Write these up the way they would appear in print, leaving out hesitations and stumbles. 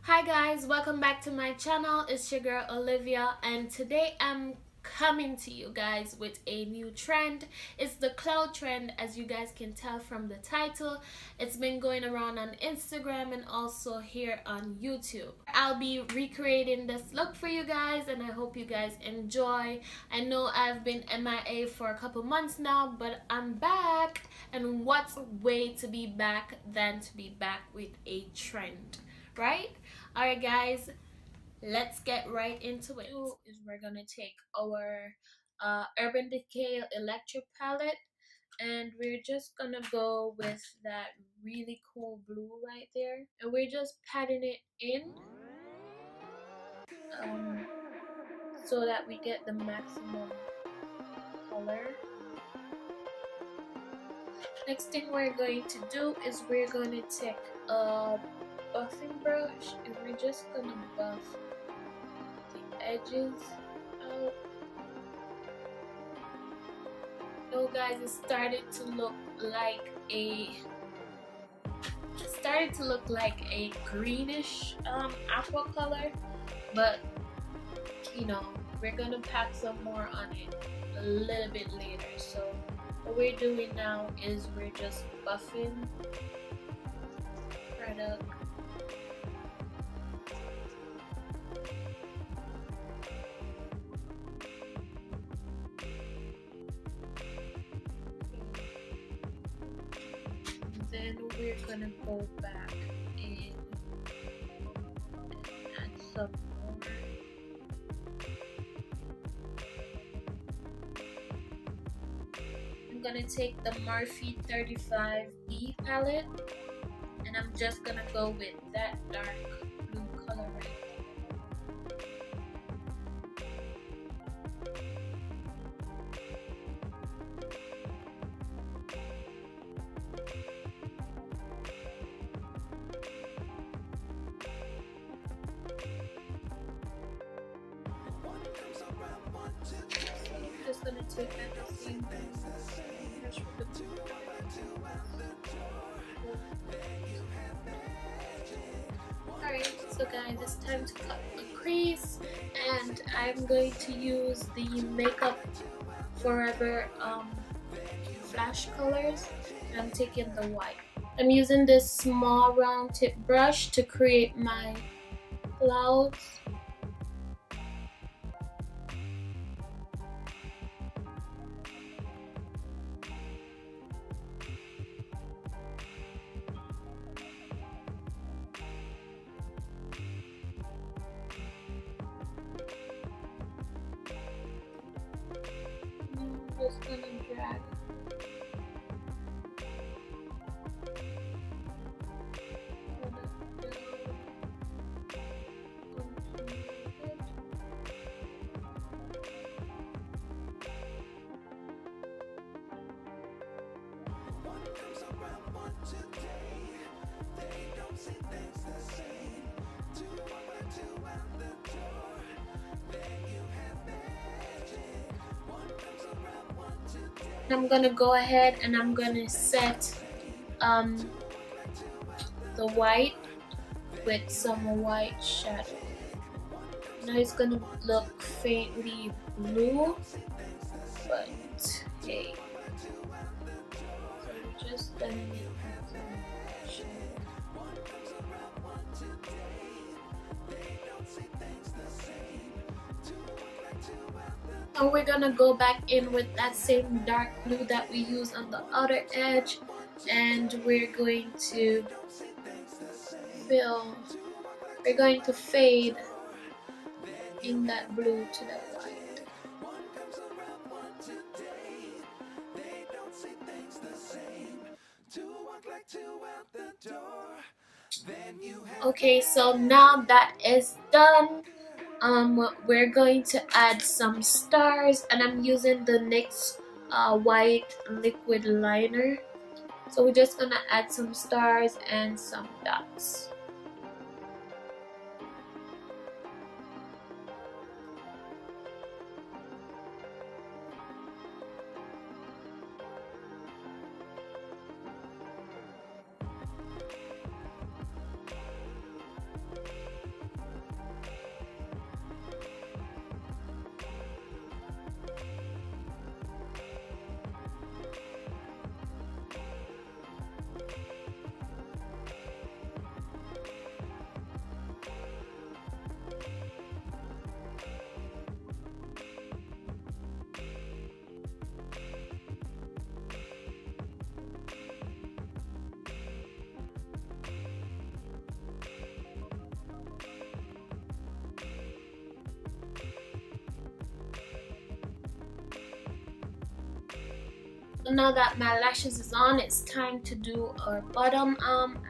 Hi guys, welcome back to my channel. It's your girl Olivia, and today I'm coming to you guys with a new trend. It's the cloud trend, as you guys can tell from the title. It's been going around on Instagram and also here on YouTube. I'll be recreating this look for you guys, and I hope you guys enjoy. I know I've been MIA for a couple months now, but I'm back, and what's a way to be back than to be back with a trend, right? Alright guys, let's get right into it. We're gonna take our Urban Decay Electric palette, and we're just gonna go with that really cool blue right there, and we're just patting it in um, so that we get the maximum color. Next thing we're going to do is we're going to take a buffing brush, and we're just gonna buff the edges out. So guys, it started to look like a greenish aqua color, but you know, we're gonna pack some more on it a little bit later. So what we're doing now is we're just buffing product. Then we're gonna go back and add some more. I'm gonna take the Morphe 35B palette, and I'm just gonna go with that dark blue color right there. Just gonna take that same brush with the blue. Alright, so guys, it's time to cut the crease, and I'm going to use the Makeup Forever flash colors, and I'm taking the white. I'm using this small round tip brush to create my clouds. I'm just gonna drag I'm gonna go ahead and I'm gonna set the white with some white shadow. Now it's gonna look faintly blue, but hey, so we're just blending it with some shadow. Now we're gonna go back in with that same dark blue that we used on the outer edge, and we're going to fade in that blue to that white. Okay, so now that is done, we're going to add some stars, and I'm using the NYX white liquid liner. So we're just gonna add some stars and some dots. So now that my lashes is on, it's time to do our bottom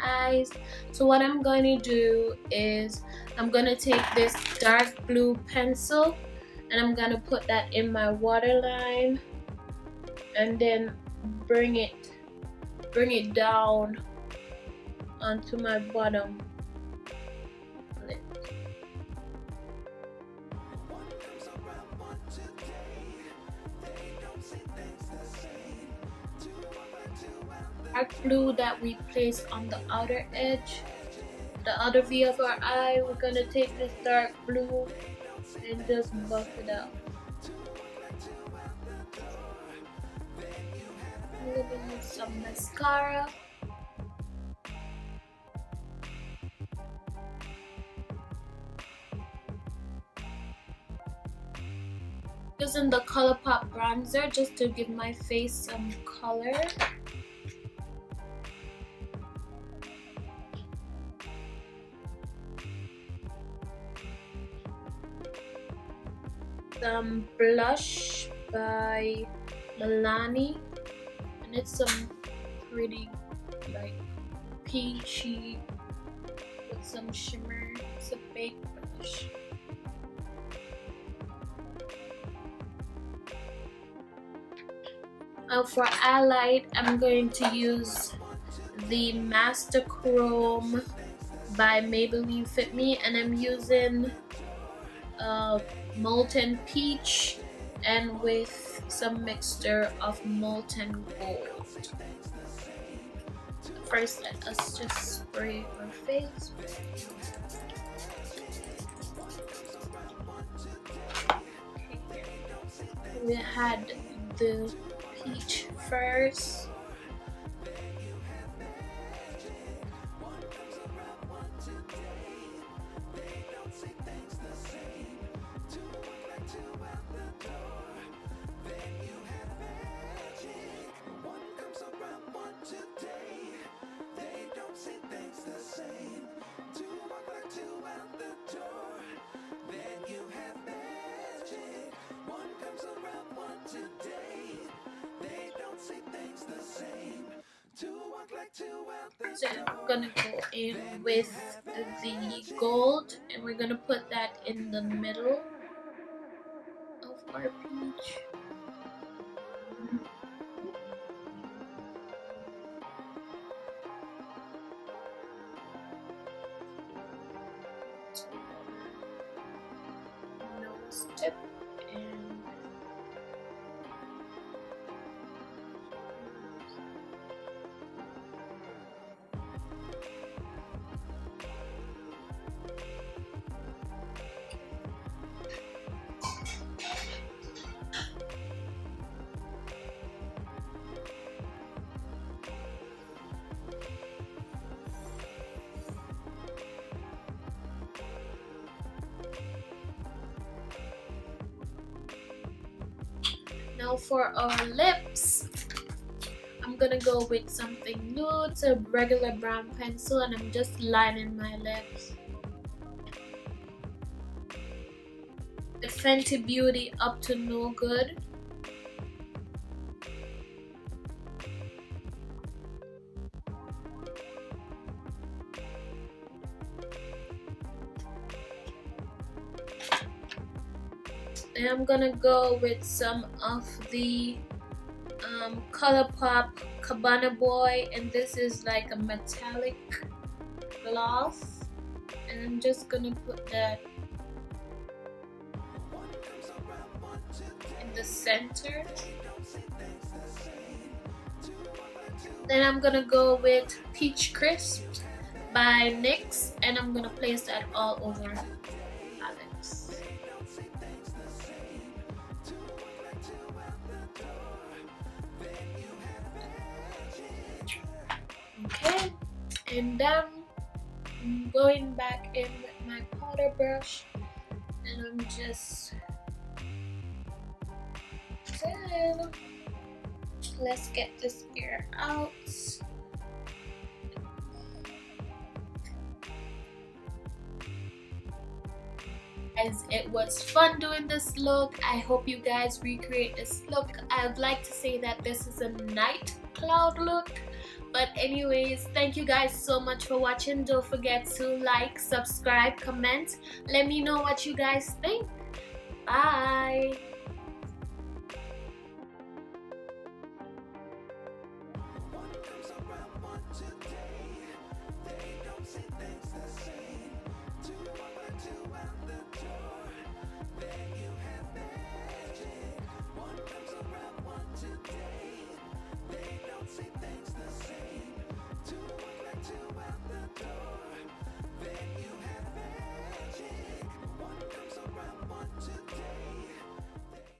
eyes. So what I'm going to do is I'm going to take this dark blue pencil and I'm going to put that in my waterline and then bring it down onto my bottom lip. Dark blue that we place on the outer edge, the outer V of our eye. We're gonna take this dark blue and just buff it out. I'm gonna use some mascara. Using the ColourPop bronzer just to give my face some color. Some blush by Milani, and it's some pretty like peachy with some shimmer. It's a baked blush. Now for highlight, I'm going to use the Master Chrome by Maybelline Fit Me, and I'm using molten peach and with some mixture of molten gold. First, let us just spray our face. Okay. We had the peach first. So we're gonna go in with the gold and we're gonna put that in the middle of our peach. Nose tip and now for our lips, I'm gonna go with something nude. It's a regular brown pencil and I'm just lining my lips. The Fenty Beauty Up to No Good. And I'm gonna go with some of the ColourPop Cabana Boy, and this is like a metallic gloss, and I'm just gonna put that in the center. Then I'm gonna go with Peach Crisp by NYX, and I'm gonna place that all over Alex. Okay, and then I'm going back in with my powder brush and I'm just let's get this ear out. Guys, it was fun doing this look. I hope you guys recreate this look. I would like to say that this is a night cloud look. But anyways, thank you guys so much for watching. Don't forget to like, subscribe, comment. Let me know what you guys think. Bye.